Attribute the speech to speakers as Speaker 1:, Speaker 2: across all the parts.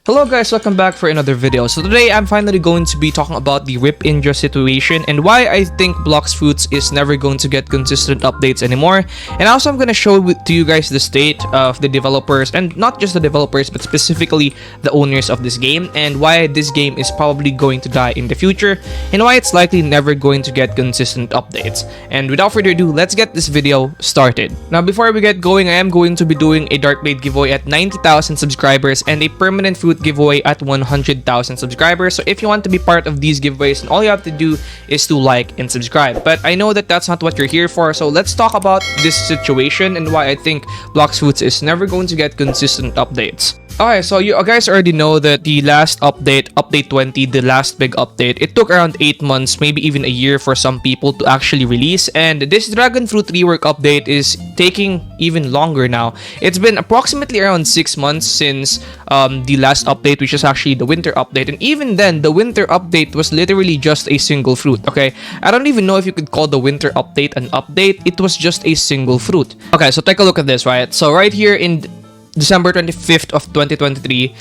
Speaker 1: Hello guys, welcome back for another video. So today I'm finally going to be talking about the Rip Indra situation and why I think bloxfruits is never going to get consistent updates anymore. And also I'm going to show to you guys the state of the developers, and not just the developers but specifically the owners of this game, and why this game is probably going to die in the future and why it's likely never going to get consistent updates. And without further ado, let's get this video started. Now before we get going, I am going to be doing a Dark Blade giveaway at 90,000 subscribers and a permanent fruit giveaway at 100,000 subscribers. So if you want to be part of these giveaways, all you have to do is to like and subscribe. But I know that that's not what you're here for, so let's talk about this situation and why I think bloxfruits is never going to get consistent updates. Alright, so you guys already know that the last update, update 20, the last big update, it took around 8 months, maybe even a year for some people to actually release, and this dragon fruit rework update is taking even longer now. It's been approximately around 6 months since the last update, which is actually the winter update, and even then the winter update was literally just a single fruit. Okay, I don't even know if you could call the winter update an update. It was just a single fruit. Okay, so take a look at this, right? So right here in December 25th of 2023,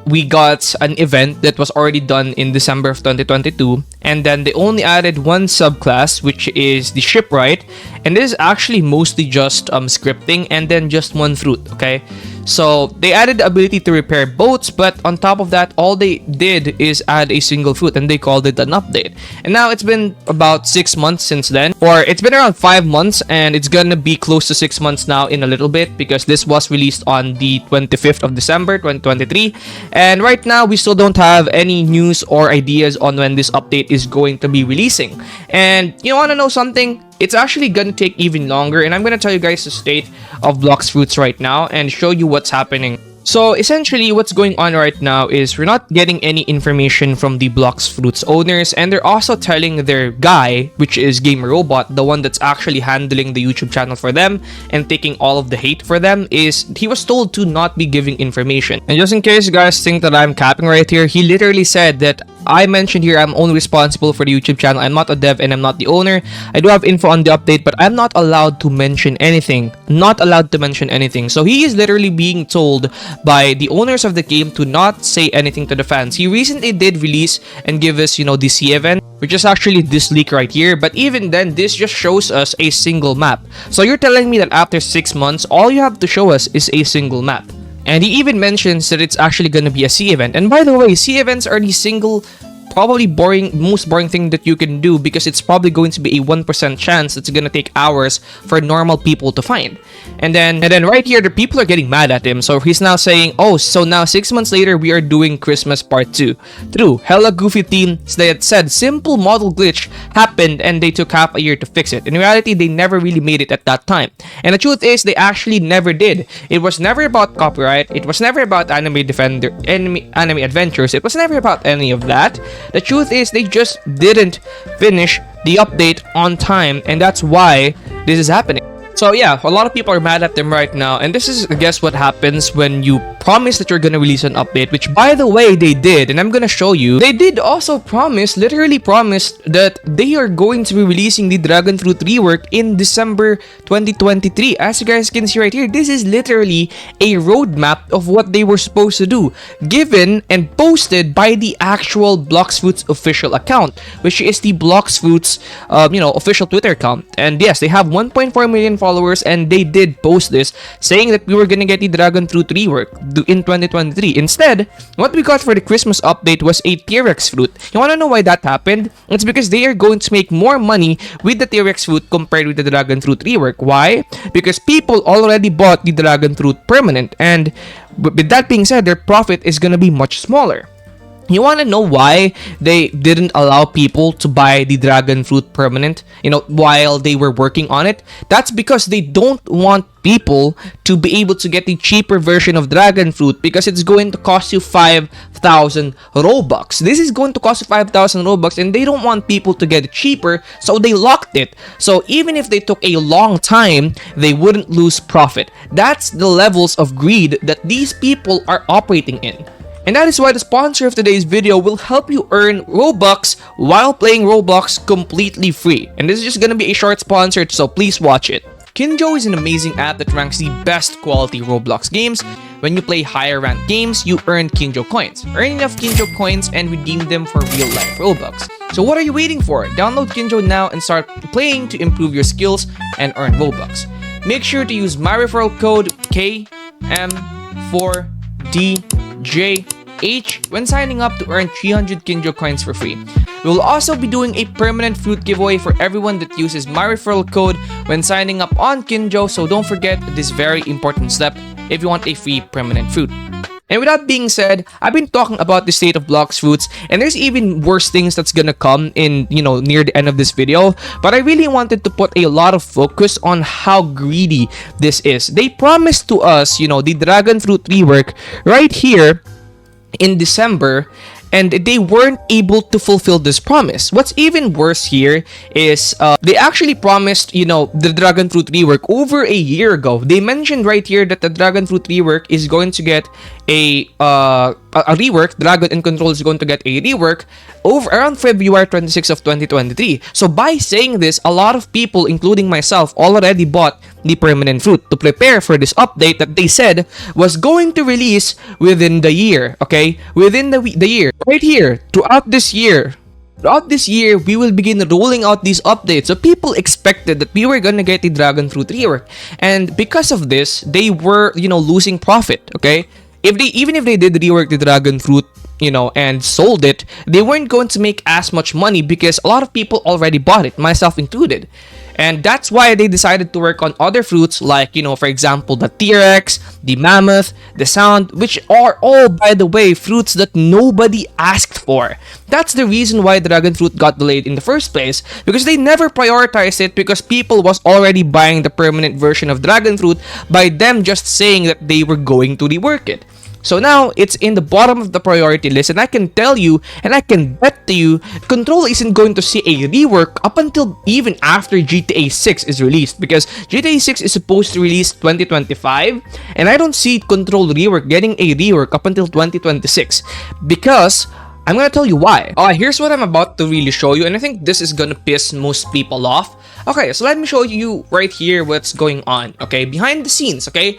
Speaker 1: we got an event that was already done in December of 2022, and then they only added one subclass, which is the shipwright, and this is actually mostly just scripting, and then just one fruit. Okay, so they added the ability to repair boats, but on top of that, all they did is add a single fruit, and they called it an update. And now it's been about 6 months since then, or it's been around 5 months, and it's gonna be close to 6 months now in a little bit, because this was released on the 25th of December 2023, and right now we still don't have any news or ideas on when this update is going to be releasing. And you want to know something? It's actually gonna take even longer, and I'm gonna tell you guys the state of bloxfruits right now and show you what's happening. So essentially what's going on right now is we're not getting any information from the bloxfruits owners, and they're also telling their guy, which is Gamer Robot, the one that's actually handling the YouTube channel for them and taking all of the hate for them, is he was told to not be giving information. And just in case you guys think that I'm capping right here, he literally said that I mentioned here I'm only responsible for the YouTube channel. I'm not a dev and I'm not the owner. I do have info on the update, but I'm not allowed to mention anything. Not allowed to mention anything. So he is literally being told by the owners of the game to not say anything to the fans. He recently did release and give us, the sea event, which is actually this leak right here. But even then, this just shows us a single map. So you're telling me that after 6 months, all you have to show us is a single map. And he even mentions that it's actually going to be a sea event. And by the way, sea events are the single probably most boring thing that you can do, because it's probably going to be a 1% chance that's going to take hours for normal people to find. And then right here, the people are getting mad at him. So he's now saying, oh, so now 6 months later, we are doing Christmas Part 2. True, hella goofy team that said simple model glitch happened and they took half a year to fix it. In reality, they never really made it at that time. And the truth is, they actually never did. It was never about copyright. It was never about anime adventures. It was never about any of that. The truth is, they just didn't finish the update on time, and that's why this is happening. So yeah, a lot of people are mad at them right now, and this is, I guess, what happens when you promise that you're gonna release an update, which by the way they did, and I'm gonna show you. They did also promise, literally promised, that they are going to be releasing the dragon fruit rework in December 2023. As you guys can see right here, this is literally a roadmap of what they were supposed to do, given and posted by the actual bloxfruits official account, which is the bloxfruits official Twitter account. And yes, they have 1.4 million followers, and they did post this saying that we were gonna get the dragon fruit rework in 2023. Instead, what we got for the Christmas update was a T-Rex fruit. You wanna know why that happened? It's because they are going to make more money with the T-Rex fruit compared with the dragon fruit rework. Why? Because people already bought the dragon fruit permanent, and with that being said, their profit is gonna be much smaller. You want to know why they didn't allow people to buy the dragon fruit permanent, while they were working on it? That's because they don't want people to be able to get the cheaper version of dragon fruit, because it's going to cost you 5,000 Robux. This is going to cost you 5,000 Robux, and they don't want people to get it cheaper, so they locked it. So even if they took a long time, they wouldn't lose profit. That's the levels of greed that these people are operating in. And that is why the sponsor of today's video will help you earn Robux while playing Roblox completely free. And this is just gonna be a short sponsor, so please watch it. KINO is an amazing app that ranks the best quality Roblox games When you play higher ranked games, you earn KINO coins. Earn enough KINO coins and redeem them for real life Robux. So what are you waiting for? Download KINO now and start playing to improve your skills and earn Robux. Make sure to use my referral code KM4DJH when signing up to earn 300 KINO coins for free. We will also be doing a permanent fruit giveaway for everyone that uses my referral code when signing up on KINO, so don't forget this very important step if you want a free permanent fruit. And with that being said, I've been talking about the state of bloxfruits, and there's even worse things that's gonna come in, near the end of this video. But I really wanted to put a lot of focus on how greedy this is. They promised to us, the dragon fruit rework right here in December, and they weren't able to fulfill this promise. What's even worse here is they actually promised, the dragon fruit rework over a year ago. They mentioned right here that the dragon fruit rework is going to get a rework. Dragon and Control is going to get a rework over around February 26 of 2023. So by saying this, a lot of people, including myself, already bought the permanent fruit to prepare for this update that they said was going to release within the year. Okay, within the year, right here, throughout this year, we will begin rolling out these updates. So people expected that we were gonna get the dragon fruit rework, and because of this, they were losing profit. Okay, even if they did rework the dragon fruit, and sold it, they weren't going to make as much money because a lot of people already bought it, myself included. And that's why they decided to work on other fruits like, for example, the T-Rex, the Mammoth, the Sound, which are all, by the way, fruits that nobody asked for. That's the reason why Dragon Fruit got delayed in the first place, because they never prioritized it because people was already buying the permanent version of Dragon Fruit by them just saying that they were going to rework it. So now, it's in the bottom of the priority list, and I can tell you, and I can bet to you, Control isn't going to see a rework up until even after GTA 6 is released, because GTA 6 is supposed to release 2025, and I don't see Control rework getting a rework up until 2026, because I'm gonna tell you why. Here's what I'm about to really show you, and I think this is gonna piss most people off. Okay, so let me show you right here what's going on, okay? Behind the scenes, okay?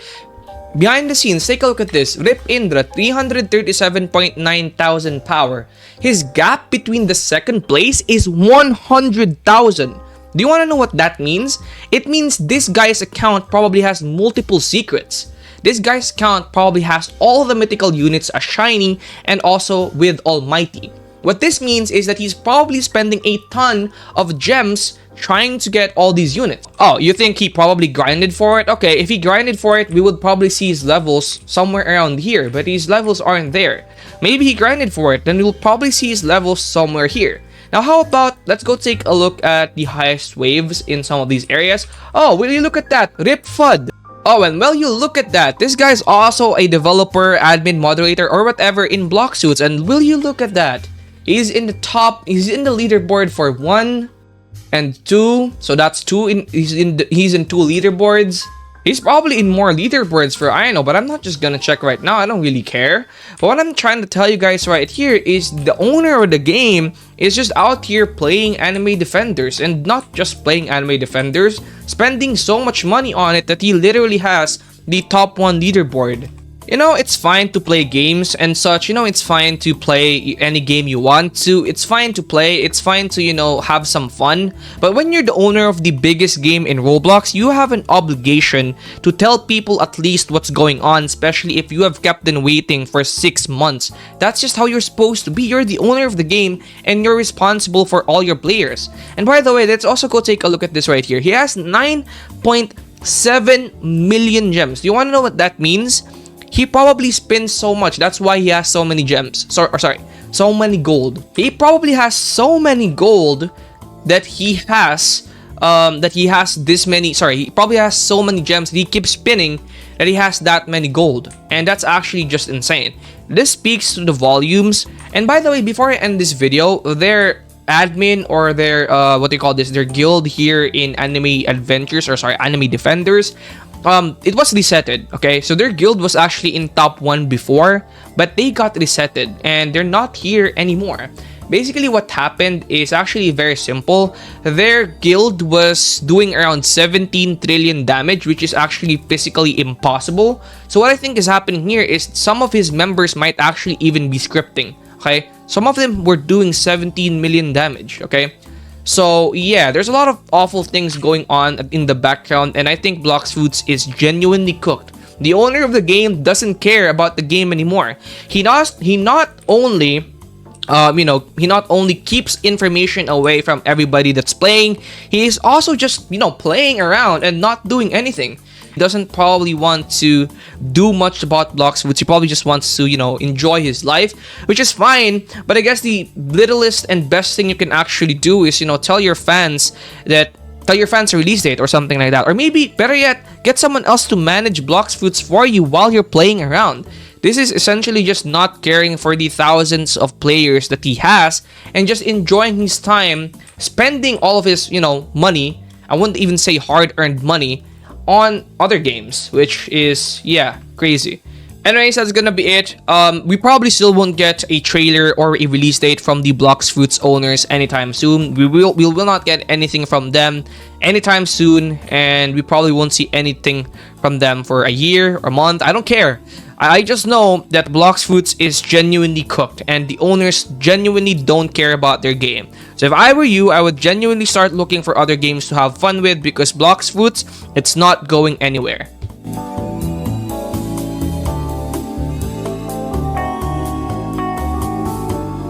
Speaker 1: Behind the scenes, take a look at this. Rip Indra, 337.9 thousand power. His gap between the second place is 100,000. Do you want to know what that means? It means this guy's account probably has multiple secrets. This guy's account probably has all the mythical units as shiny and also with Almighty. What this means is that he's probably spending a ton of gems trying to get all these units. Oh, you think he probably grinded for it? Okay, if he grinded for it, we would probably see his levels somewhere around here, but his levels aren't there. Maybe he grinded for it, then we'll probably see his levels somewhere here. Now, how about, let's go take a look at the highest waves in some of these areas. Oh, will you look at that? Rip FUD. Oh, and well, you look at that. This guy's also a developer, admin, moderator, or whatever in Bloxfruits, and will you look at that? He's in the top, he's in the leaderboard for 1 and 2, so that's 2. He's in 2 leaderboards. He's probably in more leaderboards for KINO, but I'm not just gonna check right now. I don't really care. But what I'm trying to tell you guys right here is the owner of the game is just out here playing anime defenders, and not just playing anime defenders, spending so much money on it that he literally has the top 1 leaderboard. It's fine to play games and such. It's fine to play any game you want to. It's fine to play. It's fine to, have some fun. But when you're the owner of the biggest game in Roblox, you have an obligation to tell people at least what's going on, especially if you have kept them waiting for 6 months. That's just how you're supposed to be. You're the owner of the game, and you're responsible for all your players. And by the way, let's also go take a look at this right here. He has 9.7 million gems. Do you want to know what that means? He probably spends so much. That's why he has so many gems. So many gold. He probably has so many gold that he has this many. He probably has so many gems that he keeps spinning that he has that many gold. And that's actually just insane. This speaks to the volumes. And by the way, before I end this video, their admin or their their guild here in Anime Adventures, Anime Defenders, it was resetted, okay? So their guild was actually in top 1 before, but they got resetted and they're not here anymore Basically, what happened is actually very simple. Their guild was doing around 17 trillion damage, which is actually physically impossible. So what I think is happening here is some of his members might actually even be scripting, okay? Some of them were doing 17 million damage, okay? So yeah, there's a lot of awful things going on in the background, and I think bloxfruits is genuinely cooked. The owner of the game doesn't care about the game anymore. He not only he not only keeps information away from everybody that's playing, he is also just, playing around and not doing anything. He doesn't probably want to do much about bloxfruits. He probably just wants to, enjoy his life, which is fine. But I guess the littlest and best thing you can actually do is, tell your fans a release date or something like that. Or maybe, better yet, get someone else to manage bloxfruits for you while you're playing around. This is essentially just not caring for the thousands of players that he has and just enjoying his time, spending all of his, money, I wouldn't even say hard-earned money, on other games, which is, yeah, crazy. Anyways, that's gonna be it. We probably still won't get a trailer or a release date from the bloxfruits owners anytime soon. We will not get anything from them anytime soon, and we probably won't see anything from them for a year or month. I don't care. I just know that bloxfruits is genuinely cooked, and the owners genuinely don't care about their game. So if I were you, I would genuinely start looking for other games to have fun with, because bloxfruits, it's not going anywhere.